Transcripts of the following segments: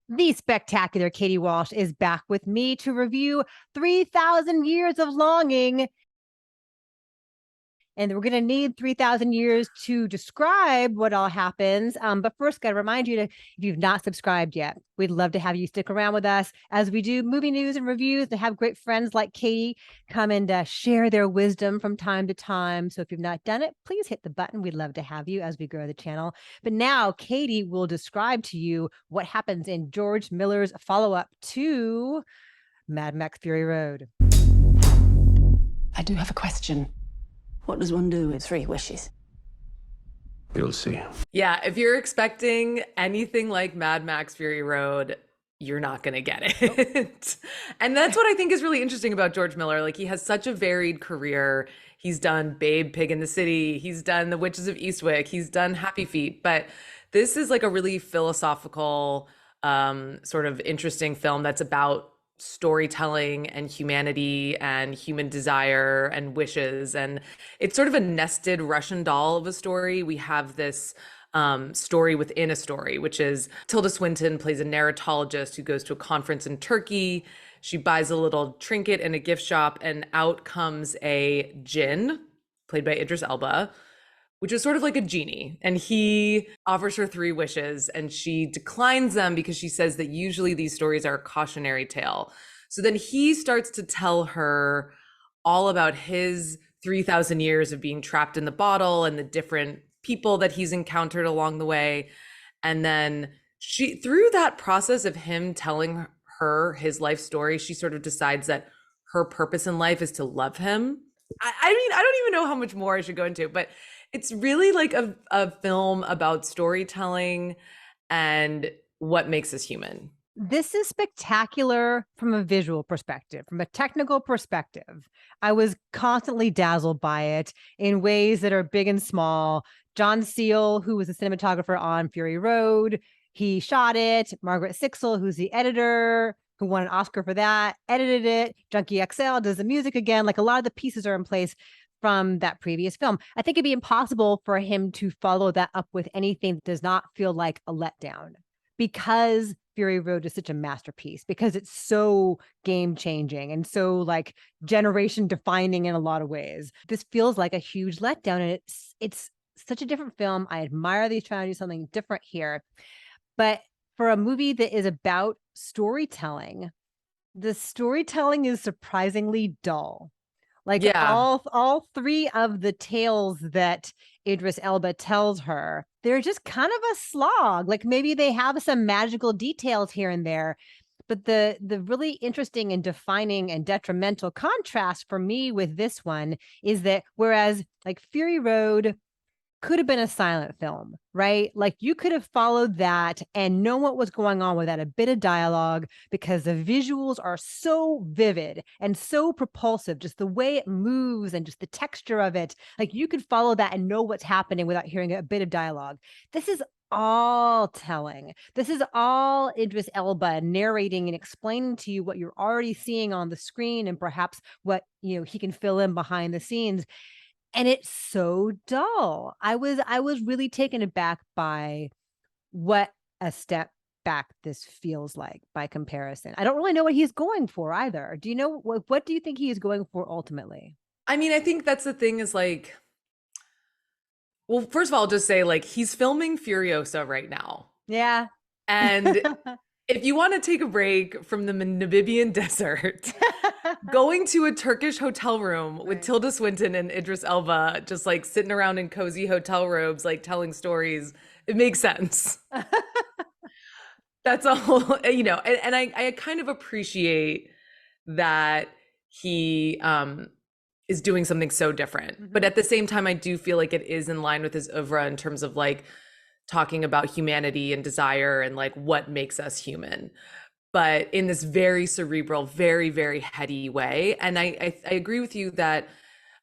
The spectacular Katie Walsh is back with me to review 3,000 Years of Longing. And we're going to need 3,000 years to describe what all happens. But first, got to remind you to, if you've not subscribed yet, we'd love to have you stick around with us as we do movie news and reviews, to have great friends like Katie come and share their wisdom from time to time. So if you've not done it, please hit the button. We'd love to have you as we grow the channel. But now Katie will describe to you what happens in George Miller's follow-up to Mad Max Fury Road. I do have a question. What does one do with 3 wishes? You'll see. Yeah, if you're expecting anything like Mad Max Fury Road, you're not going to get it. And that's what I think is really interesting about George Miller. Like, he has such a varied career. He's done Babe, Pig in the City. He's done The Witches of Eastwick. He's done Happy Feet. But this is like a really philosophical, sort of interesting film that's about storytelling and humanity and human desire and wishes. And it's sort of a nested Russian doll of a story. We have this story within a story, which is Tilda Swinton plays a narratologist who goes to a conference in Turkey. She buys a little trinket in a gift shop, and out comes a Djinn, played by Idris Elba, which is sort of like a genie. And he offers her 3 wishes, and she declines them because she says that usually these stories are a cautionary tale. So then he starts to tell her all about his 3,000 years of being trapped in the bottle and the different people that he's encountered along the way. And then she, through that process of him telling her his life story, she sort of decides that her purpose in life is to love him. I mean, I don't even know how much more I should go into, but it's really like a film about storytelling and what makes us human. This is spectacular from a visual perspective, from a technical perspective. I was constantly dazzled by it in ways that are big and small. John Seal, who was the cinematographer on Fury Road, he shot it. Margaret Sixel, who's the editor, who won an Oscar for that, edited it. Junkie XL does the music again. Like, a lot of the pieces are in place from that previous film. I think it'd be impossible for him to follow that up with anything that does not feel like a letdown, because Fury Road is such a masterpiece, because it's so game changing and so like generation defining in a lot of ways. This feels like a huge letdown, and it's such a different film. I admire that he's trying to do something different here. But for a movie that is about storytelling, the storytelling is surprisingly dull. Like, yeah, all 3 of the tales that Idris Elba tells her, they're just kind of a slog. Like, maybe they have some magical details here and there, but the really interesting and defining and detrimental contrast for me with this one is that whereas like Fury Road could have been a silent film, right? Like, you could have followed that and know what was going on without a bit of dialogue, because the visuals are so vivid and so propulsive, just the way it moves and just the texture of it. Like, you could follow that and know what's happening without hearing a bit of dialogue. This is all telling. This is all Idris Elba narrating and explaining to you what you're already seeing on the screen, and perhaps what, you know, he can fill in behind the scenes. And it's so dull. I was really taken aback by what a step back this feels like by comparison. I don't really know what he's going for either. Do you know what do you think he is going for ultimately? I mean, I think that's the thing is like, well, first of all, I'll just say, like, he's filming Furiosa right now. Yeah. And if you want to take a break from the Namibian desert, going to a Turkish hotel room with Tilda Swinton and Idris Elba, just like sitting around in cozy hotel robes, like telling stories, it makes sense. That's a whole, you know, and I kind of appreciate that he is doing something so different. But at the same time, I do feel like it is in line with his oeuvre in terms of like talking about humanity and desire and like what makes us human, but in this very cerebral, very, very heady way. And I agree with you that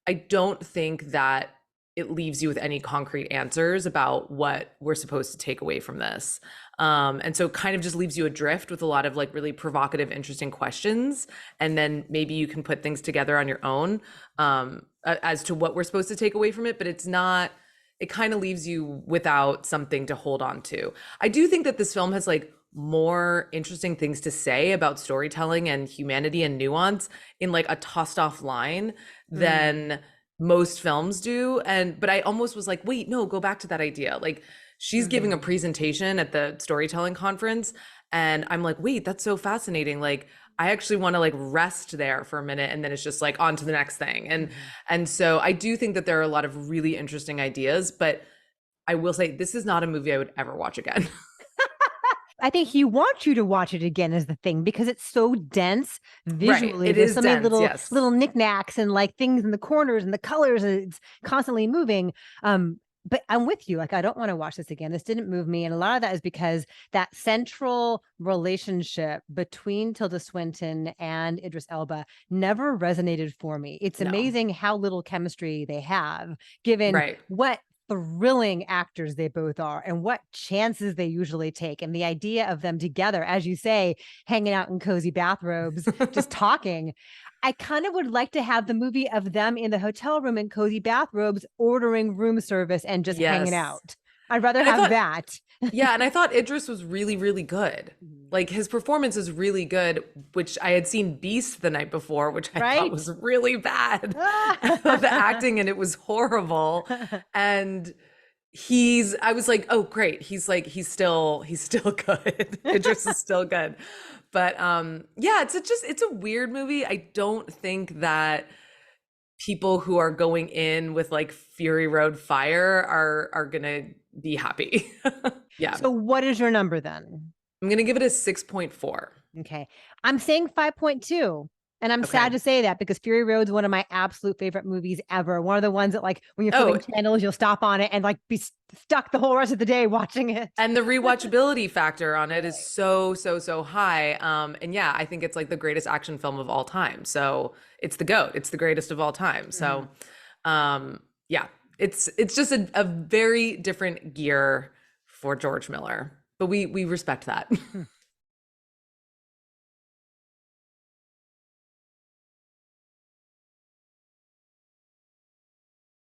I don't think that it leaves you with any concrete answers about what we're supposed to take away from this. And so kind of just leaves you adrift with a lot of like really provocative, interesting questions. And then maybe you can put things together on your own as to what we're supposed to take away from it, but it's not, it kind of leaves you without something to hold on to. I do think that this film has like more interesting things to say about storytelling and humanity and nuance in like a tossed off line than most films do. But I almost was like, wait, no, go back to that idea. Like she's giving a presentation at the storytelling conference, and I'm like, wait, that's so fascinating. Like I actually want to like rest there for a minute, and then it's just like on to the next thing. And so I do think that there are a lot of really interesting ideas, but I will say this is not a movie I would ever watch again. I think he wants you to watch it again is the thing, because it's so dense visually. It There's is so many dense, little yes. little knickknacks and like things in the corners and the colors, and it's constantly moving. But I'm with you. Like, I don't want to watch this again. This didn't move me. And a lot of that is because that central relationship between Tilda Swinton and Idris Elba never resonated for me. It's No. amazing how little chemistry they have, given what thrilling actors they both are and what chances they usually take. And the idea of them together, as you say, hanging out in cozy bathrobes, just talking. I kind of would like to have the movie of them in the hotel room in cozy bathrobes, ordering room service and just hanging out. I'd rather have that. Yeah. And I thought Idris was really, really good. Like his performance is really good, which I had seen Beast the night before, which I thought was really bad. The acting and it was horrible. And I was like, oh great. He's still good. Idris is still good. But yeah, it's a weird movie. I don't think that people who are going in with like Fury Road fire are gonna be happy. Yeah. So what is your number then? I'm gonna give it a 6.4. Okay. I'm saying 5.2. And I'm sad to say that, because Fury Road's one of my absolute favorite movies ever. One of the ones that, like, when you're flipping channels, you'll stop on it and like be stuck the whole rest of the day watching it. And the rewatchability factor on it is so high. And yeah, I think it's like the greatest action film of all time. So it's the GOAT. It's the greatest of all time. So yeah, it's just a very different gear for George Miller. But we respect that.